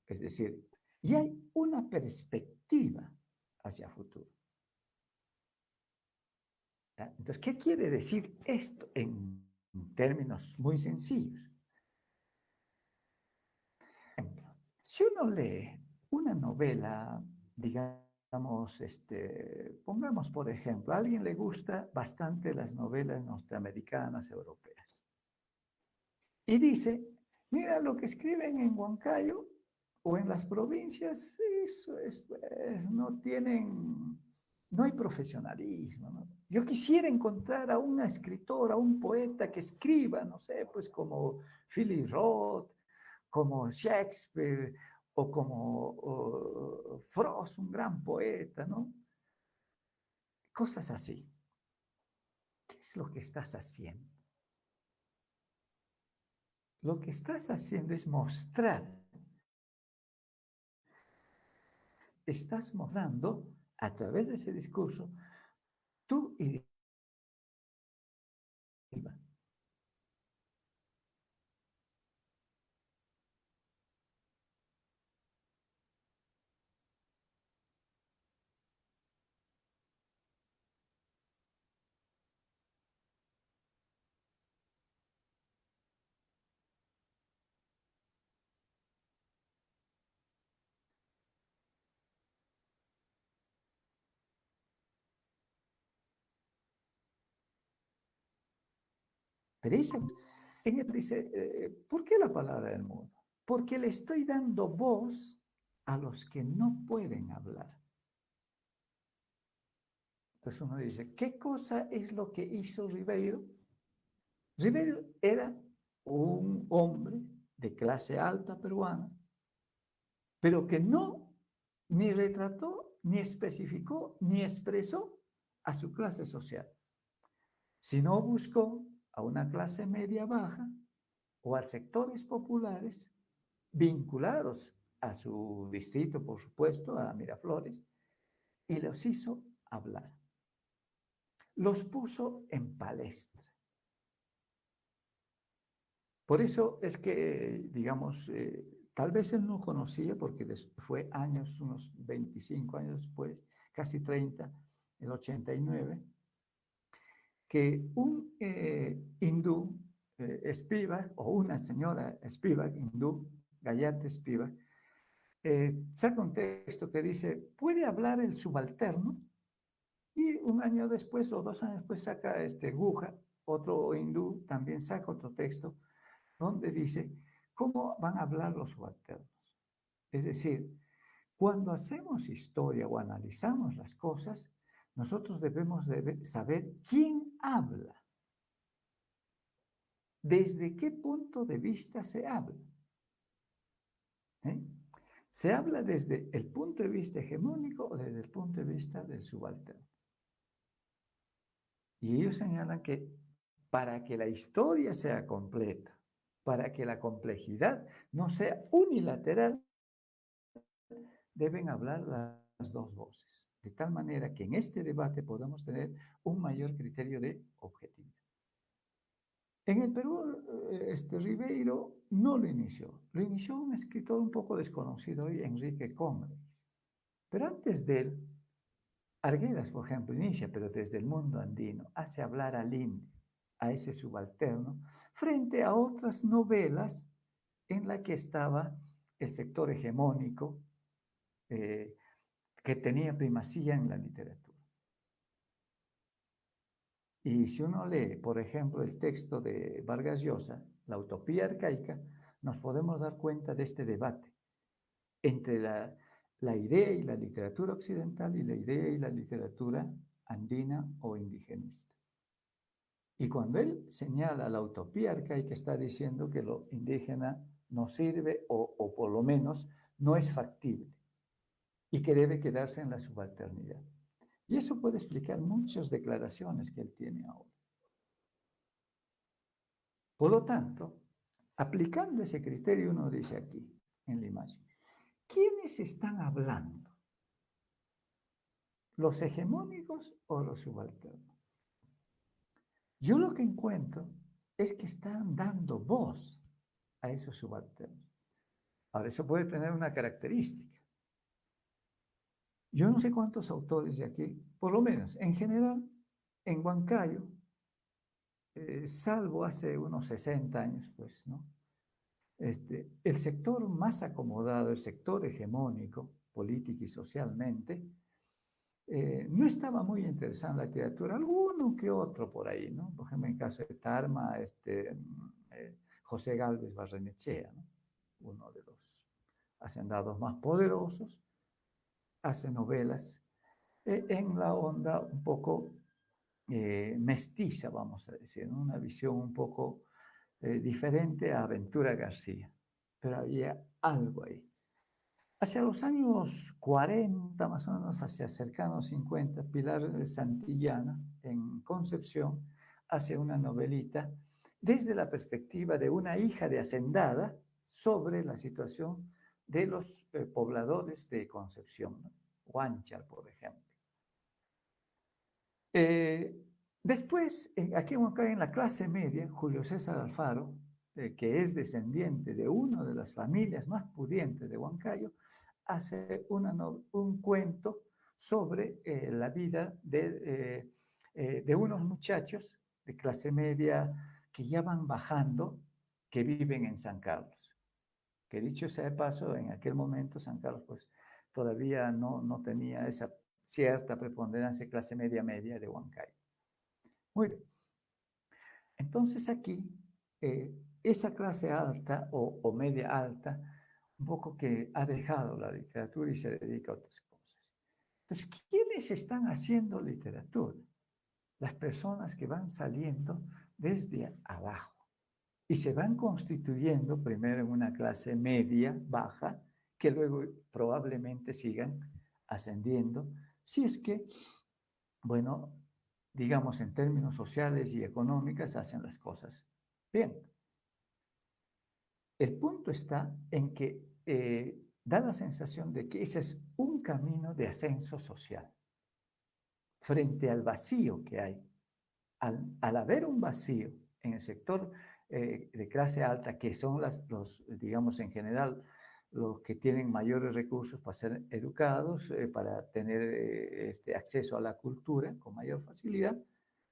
es decir, y hay una perspectiva hacia futuro. ¿Ya? Entonces, ¿qué quiere decir esto en términos muy sencillos? Si uno lee una novela, digamos, pongamos por ejemplo, a alguien le gusta bastante las novelas norteamericanas, europeas, y dice, mira lo que escriben en Huancayo o en las provincias, eso es, pues, no hay profesionalismo, ¿no? Yo quisiera encontrar a una escritora, a un poeta que escriba, no sé, pues como Philip Roth, como Shakespeare o como Frost, un gran poeta, ¿no? Cosas así. ¿Qué es lo que estás haciendo? Lo que estás haciendo es mostrar. Estás mostrando a través de ese discurso tu idea. Pero esa, ¿por qué la palabra del mundo? Porque le estoy dando voz a los que no pueden hablar. Entonces uno dice, ¿qué cosa es lo que hizo Ribeiro? Ribeiro era un hombre de clase alta peruana, pero que no ni retrató, ni especificó, ni expresó a su clase social, sino buscó a una clase media baja o a sectores populares vinculados a su distrito, por supuesto, a Miraflores, y los hizo hablar. Los puso en palestra. Por eso es que, digamos, tal vez él no conocía, porque fue años, unos 25 años después, casi 30, el 89, que un hindú, Spivak, o una señora Spivak, hindú, Gayatri Spivak, saca un texto que dice, ¿puede hablar el subalterno? Y un año después, o 2 años después, saca Guha, otro hindú, también saca otro texto, donde dice, ¿cómo van a hablar los subalternos? Es decir, cuando hacemos historia o analizamos las cosas, nosotros debemos saber quién habla, desde qué punto de vista se habla. ¿Se habla desde el punto de vista hegemónico o desde el punto de vista del subalterno? Y ellos señalan que para que la historia sea completa, para que la complejidad no sea unilateral, deben hablar las dos voces, de tal manera que en este debate podamos tener un mayor criterio de objetividad. En el Perú, Ribeiro no lo inició un escritor un poco desconocido hoy, Enrique Congreve. Pero antes de él, Arguedas, por ejemplo, inicia, pero desde el mundo andino, hace hablar al indio, a ese subalterno, frente a otras novelas en las que estaba el sector hegemónico que tenía primacía en la literatura. Y si uno lee, por ejemplo, el texto de Vargas Llosa, La utopía arcaica, nos podemos dar cuenta de este debate entre la idea y la literatura occidental y la idea y la literatura andina o indigenista. Y cuando él señala la utopía arcaica, está diciendo que lo indígena no sirve o por lo menos no es factible y que debe quedarse en la subalternidad. Y eso puede explicar muchas declaraciones que él tiene ahora. Por lo tanto, aplicando ese criterio, uno dice aquí, en la imagen, ¿quiénes están hablando? ¿Los hegemónicos o los subalternos? Yo lo que encuentro es que están dando voz a esos subalternos. Ahora, eso puede tener una característica. Yo no sé cuántos autores de aquí, por lo menos en general, en Huancayo, salvo hace unos 60 años, pues, ¿no? El sector más acomodado, el sector hegemónico, político y socialmente, no estaba muy interesado en la literatura, alguno que otro por ahí, ¿no? Por ejemplo, en el caso de Tarma, José Gálvez Barrenechea, ¿no? Uno de los hacendados más poderosos, hace novelas en la onda un poco mestiza, vamos a decir, ¿no? Una visión un poco diferente a Ventura García, pero había algo ahí. Hacia los años 40, más o menos, hacia cercanos 50, Pilar Santillana, en Concepción, hace una novelita desde la perspectiva de una hija de hacendada sobre la situación de los pobladores de Concepción, ¿no? Huánchar, por ejemplo. Después, aquí en la clase media, Julio César Alfaro, que es descendiente de una de las familias más pudientes de Huancayo, hace un cuento sobre la vida de unos muchachos de clase media que ya van bajando, que viven en San Carlos. Que dicho sea de paso, en aquel momento San Carlos pues todavía no tenía esa cierta preponderancia clase media de Huancayo. Muy bien. Entonces aquí, esa clase alta o media alta, un poco que ha dejado la literatura y se dedica a otras cosas. Entonces, ¿quiénes están haciendo literatura? Las personas que van saliendo desde abajo y se van constituyendo primero en una clase media, baja, que luego probablemente sigan ascendiendo, si es que, bueno, digamos en términos sociales y económicos, hacen las cosas bien. El punto está en que da la sensación de que ese es un camino de ascenso social frente al vacío que hay. Al haber un vacío en el sector de clase alta, que son digamos en general, los que tienen mayores recursos para ser educados, para tener acceso a la cultura con mayor facilidad,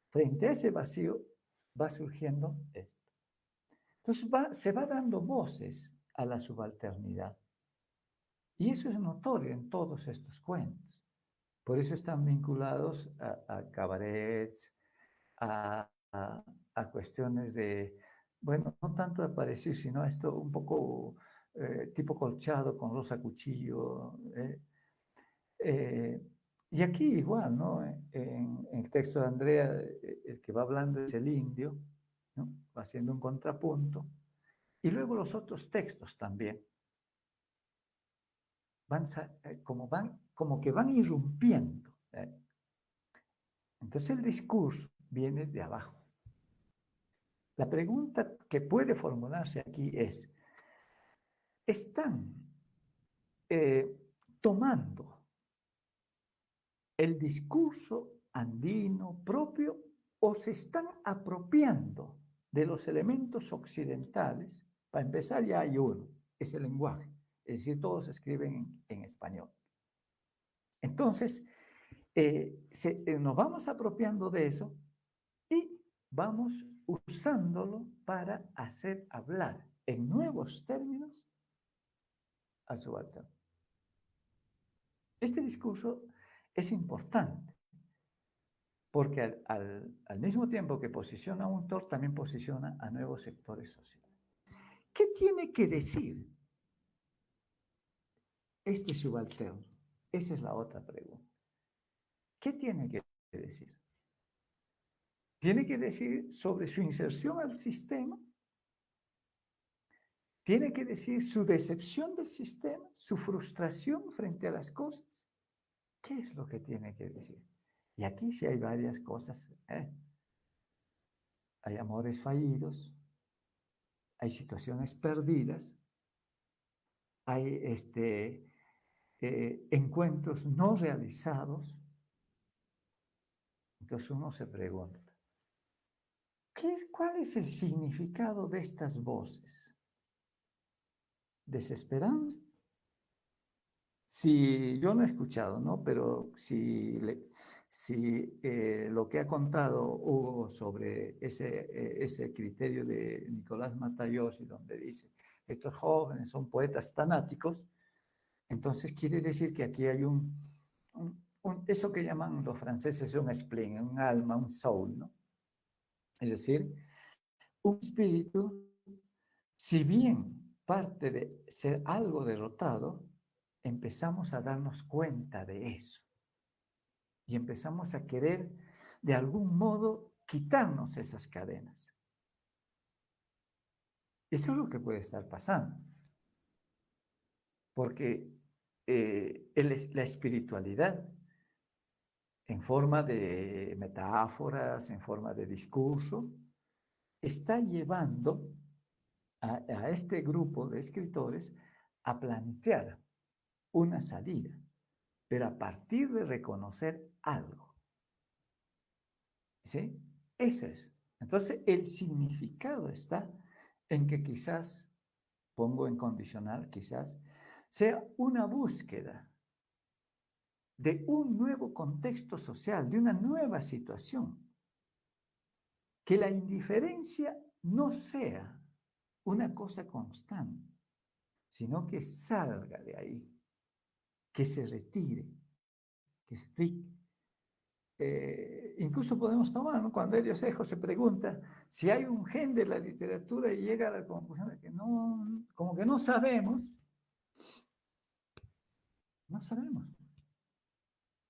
frente a ese vacío va surgiendo esto. Entonces se va dando voces a la subalternidad. Y eso es notorio en todos estos cuentos. Por eso están vinculados a cabarets, a cuestiones de, bueno, no tanto de parecer, sino esto un poco tipo Colchado con Rosa Cuchillo. Y aquí igual, ¿no? En el texto de Andrea, el que va hablando es el indio, ¿no? Va haciendo un contrapunto. Y luego los otros textos también. Como que van irrumpiendo. Entonces el discurso viene de abajo. La pregunta que puede formularse aquí es, ¿están tomando el discurso andino propio o se están apropiando de los elementos occidentales? Para empezar ya hay uno, es el lenguaje, es decir, todos escriben en español. Entonces, nos vamos apropiando de eso y vamos usándolo para hacer hablar en nuevos términos al subalterno. Este discurso es importante porque al mismo tiempo que posiciona a un autor, también posiciona a nuevos sectores sociales. ¿Qué tiene que decir este subalterno? Esa es la otra pregunta. ¿Qué tiene que decir? Tiene que decir sobre su inserción al sistema, tiene que decir su decepción del sistema, su frustración frente a las cosas. ¿Qué es lo que tiene que decir? Y aquí sí hay varias cosas. Hay amores fallidos, hay situaciones perdidas, hay encuentros no realizados. Entonces uno se pregunta, ¿cuál es el significado de estas voces? ¿Desesperanza? Si yo no he escuchado, ¿no? Pero si lo que ha contado Hugo sobre ese criterio de Nicolás Mattaiossi, donde dice, estos jóvenes son poetas tanáticos, entonces quiere decir que aquí hay eso que llaman los franceses un spleen, un alma, un soul, ¿no? Es decir, un espíritu, si bien parte de ser algo derrotado, empezamos a darnos cuenta de eso y empezamos a querer de algún modo quitarnos esas cadenas. Eso es lo que puede estar pasando, porque la espiritualidad en forma de metáforas, en forma de discurso, está llevando a este grupo de escritores a plantear una salida, pero a partir de reconocer algo. ¿Sí? Eso es. Entonces, el significado está en que quizás, pongo en condicional, quizás, sea una búsqueda de un nuevo contexto social, de una nueva situación. Que la indiferencia no sea una cosa constante, sino que salga de ahí, que se retire, que se explique. Incluso podemos tomar, ¿no? Cuando Elio Sejo se pregunta si hay un gen de la literatura y llega a la conclusión de que no, como que no sabemos. No sabemos.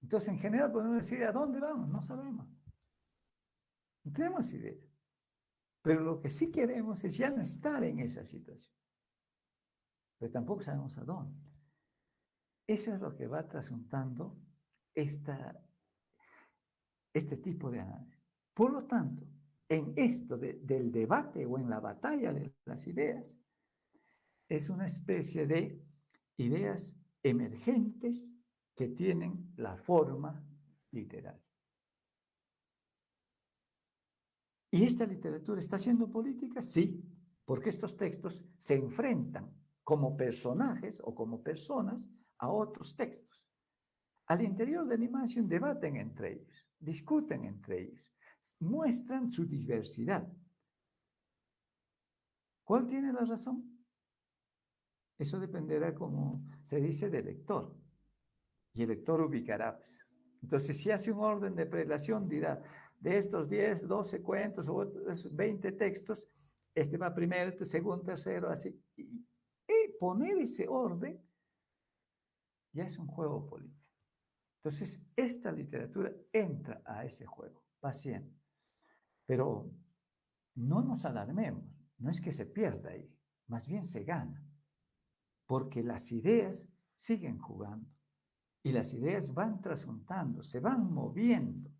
Entonces, en general podemos decir, ¿a dónde vamos? No sabemos. No tenemos idea. Pero lo que sí queremos es ya no estar en esa situación. Pero tampoco sabemos a dónde. Eso es lo que va trasuntando este tipo de análisis. Por lo tanto, en esto del debate o en la batalla de las ideas, es una especie de ideas emergentes que tienen la forma literaria. ¿Y esta literatura está siendo política? Sí, porque estos textos se enfrentan como personajes o como personas a otros textos. Al interior de la animación debaten entre ellos, discuten entre ellos, muestran su diversidad. ¿Cuál tiene la razón? Eso dependerá, como se dice, del lector. Y el lector ubicará, pues. Entonces, si hace un orden de prelación, dirá, de estos 10, 12 cuentos o 20 textos, este va primero, este segundo, tercero, así. Y poner ese orden ya es un juego político. Entonces, esta literatura entra a ese juego, va siendo. Pero no nos alarmemos, no es que se pierda ahí, más bien se gana, porque las ideas siguen jugando y las ideas van trasuntando, se van moviendo.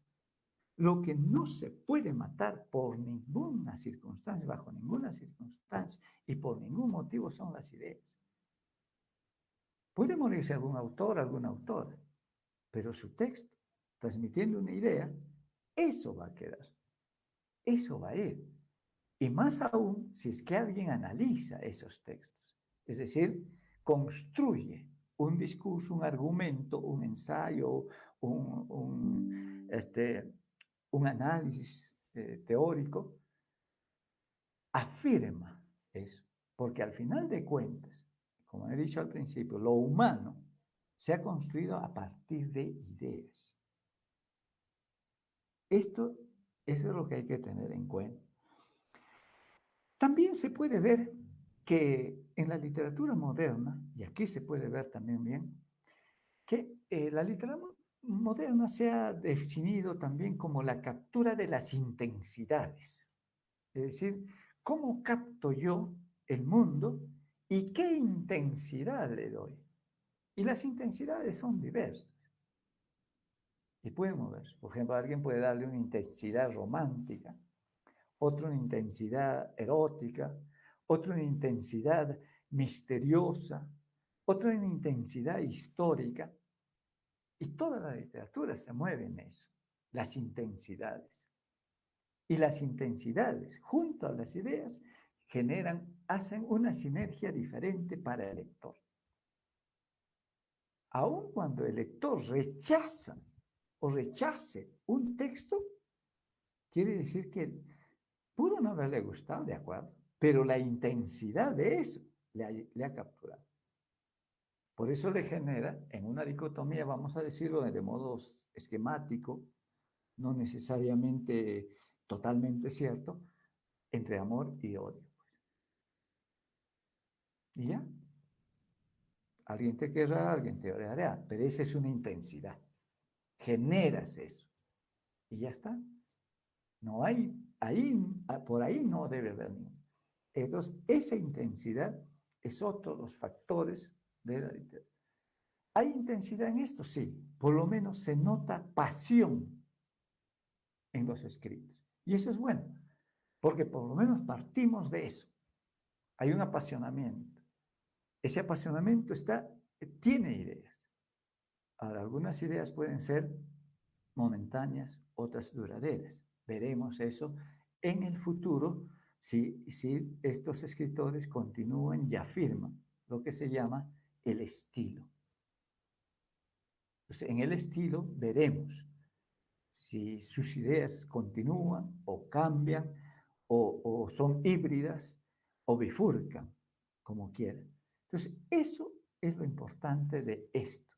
Lo que no se puede matar por ninguna circunstancia, bajo ninguna circunstancia y por ningún motivo son las ideas. Puede morirse algún autor, alguna autora, pero su texto, transmitiendo una idea, eso va a quedar, eso va a ir. Y más aún si es que alguien analiza esos textos, es decir, construye un discurso, un argumento, un ensayo, un análisis teórico, afirma eso, porque al final de cuentas, como he dicho al principio, lo humano se ha construido a partir de ideas. Eso es lo que hay que tener en cuenta. También se puede ver que en la literatura moderna, y aquí se puede ver también bien, que la literatura moderna se ha definido también como la captura de las intensidades. Es decir, ¿cómo capto yo el mundo y qué intensidad le doy? Y las intensidades son diversas. Y pueden moverse. Por ejemplo, alguien puede darle una intensidad romántica, otro una intensidad erótica, otro una intensidad misteriosa, otra una intensidad histórica. Y toda la literatura se mueve en eso, las intensidades. Y las intensidades, junto a las ideas, hacen una sinergia diferente para el lector. Aun cuando el lector rechace un texto, quiere decir que pudo no haberle gustado, de acuerdo, pero la intensidad de eso le ha capturado. Por eso le genera, en una dicotomía, vamos a decirlo de modo esquemático, no necesariamente totalmente cierto, entre amor y odio. Y ya. Alguien te querrá, alguien te odiará, pero esa es una intensidad. Generas eso. Y ya está. No hay, por ahí no debe haber ningún. Entonces, esa intensidad es otro de los factores de la literatura. ¿Hay intensidad en esto? Sí. Por lo menos se nota pasión en los escritos. Y eso es bueno, porque por lo menos partimos de eso. Hay un apasionamiento. Ese apasionamiento tiene ideas. Ahora, algunas ideas pueden ser momentáneas, otras duraderas. Veremos eso en el futuro si estos escritores continúan y afirman lo que se llama el estilo. Entonces, en el estilo veremos si sus ideas continúan o cambian o son híbridas o bifurcan, como quieran. Entonces, eso es lo importante de esto.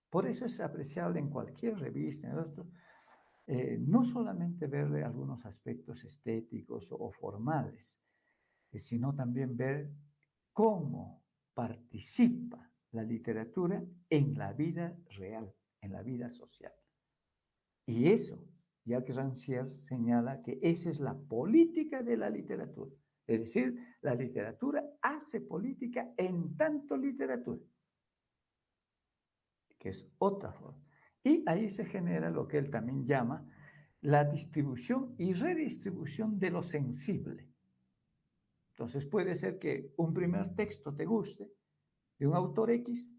Por eso es apreciable en cualquier revista, en otro, no solamente verle algunos aspectos estéticos o formales, sino también ver cómo participa la literatura en la vida real, en la vida social. Y eso, Jacques Rancière señala que esa es la política de la literatura. Es decir, la literatura hace política en tanto literatura, que es otra forma. Y ahí se genera lo que él también llama la distribución y redistribución de lo sensible. Entonces puede ser que un primer texto te guste de un autor X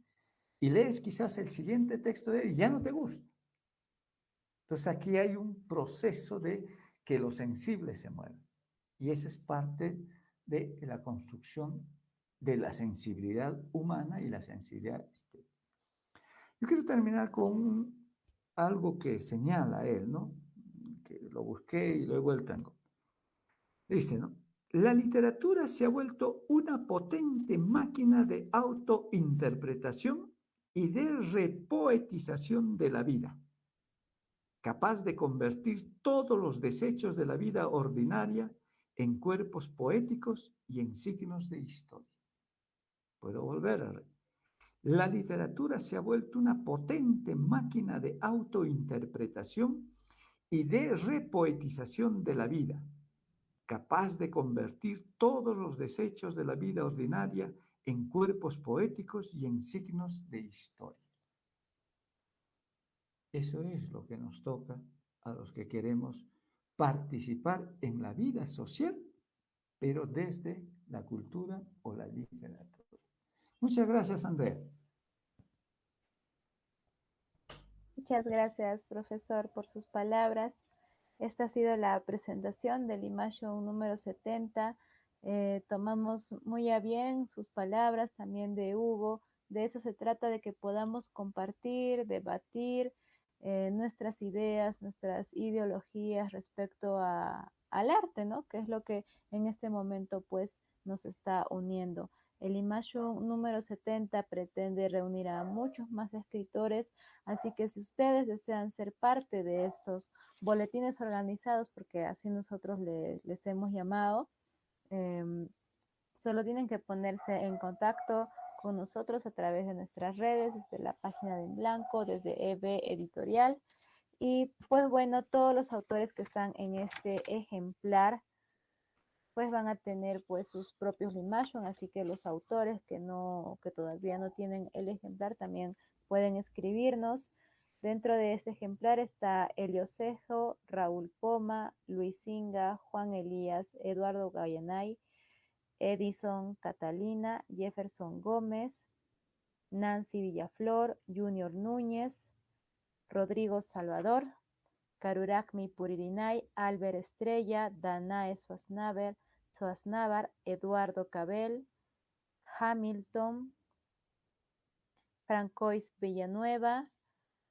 y lees quizás el siguiente texto de él y ya no te gusta. Entonces aquí hay un proceso de que lo sensible se mueva. Y esa es parte de la construcción de la sensibilidad humana y la sensibilidad estética. Yo quiero terminar con algo que señala él, ¿no? Que lo busqué y lo he vuelto a encontrar. Dice, ¿no? La literatura se ha vuelto una potente máquina de autointerpretación y de repoetización de la vida, capaz de convertir todos los desechos de la vida ordinaria en cuerpos poéticos y en signos de historia. Puedo volver a La literatura se ha vuelto una potente máquina de autointerpretación y de repoetización de la vida, capaz de convertir todos los desechos de la vida ordinaria en cuerpos poéticos y en signos de historia. Eso es lo que nos toca a los que queremos participar en la vida social, pero desde la cultura o la literatura. Muchas gracias, Andrea. Muchas gracias, profesor, por sus palabras. Esta ha sido la presentación del Limasho número 70. Tomamos muy a bien sus palabras, también de Hugo. De eso se trata, de que podamos compartir, debatir nuestras ideas, nuestras ideologías respecto al arte, ¿no? Que es lo que en este momento pues nos está uniendo. El Limasho número 70 pretende reunir a muchos más escritores, así que si ustedes desean ser parte de estos boletines organizados, porque así nosotros les hemos llamado, eh, solo tienen que ponerse en contacto con nosotros a través de nuestras redes, desde la página de En Blanco, desde EB Editorial. Y pues bueno, todos los autores que están en este ejemplar pues van a tener pues sus propios limashon, así que los autores que todavía no tienen el ejemplar también pueden escribirnos. Dentro de este ejemplar está Elio Cejo, Raúl Poma, Luis Singa, Juan Elías, Eduardo Gayanay, Edison Catalina, Jefferson Gómez, Nancy Villaflor, Junior Núñez, Rodrigo Salvador, Karuragmi Puririnay, Albert Estrella, Danae Suaznavar, Eduardo Cabel, Hamilton, Francois Villanueva,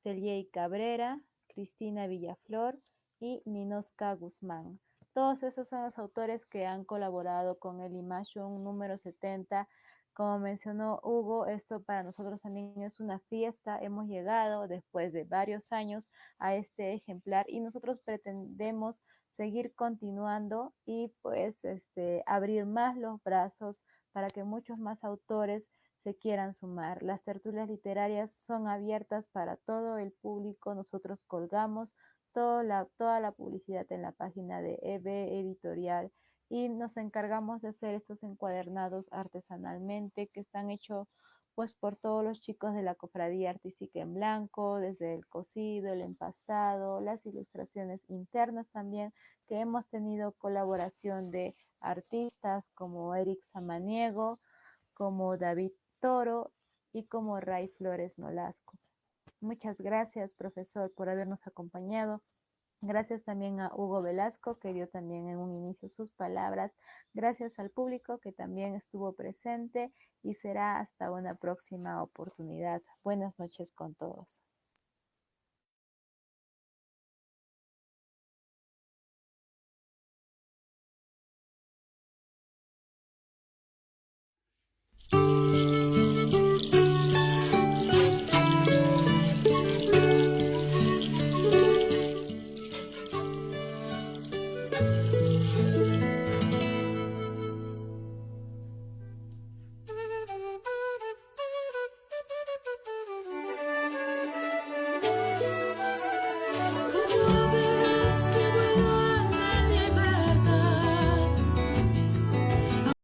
Celiey Cabrera, Cristina Villaflor y Ninoska Guzmán. Todos esos son los autores que han colaborado con el Limasho número 70. Como mencionó Hugo, esto para nosotros también es una fiesta. Hemos llegado después de varios años a este ejemplar y nosotros pretendemos seguir continuando y pues abrir más los brazos para que muchos más autores se quieran sumar. Las tertulias literarias son abiertas para todo el público. Nosotros colgamos toda la publicidad en la página de EB Editorial y nos encargamos de hacer estos encuadernados artesanalmente que están hechos pues por todos los chicos de la Cofradía Artística en Blanco, desde el cosido, el empastado, las ilustraciones internas también, que hemos tenido colaboración de artistas como Eric Samaniego, como David Toro y como Ray Flores Nolasco. Muchas gracias, profesor, por habernos acompañado. Gracias también a Hugo Velasco, que dio también en un inicio sus palabras. Gracias al público que también estuvo presente y será hasta una próxima oportunidad. Buenas noches con todos.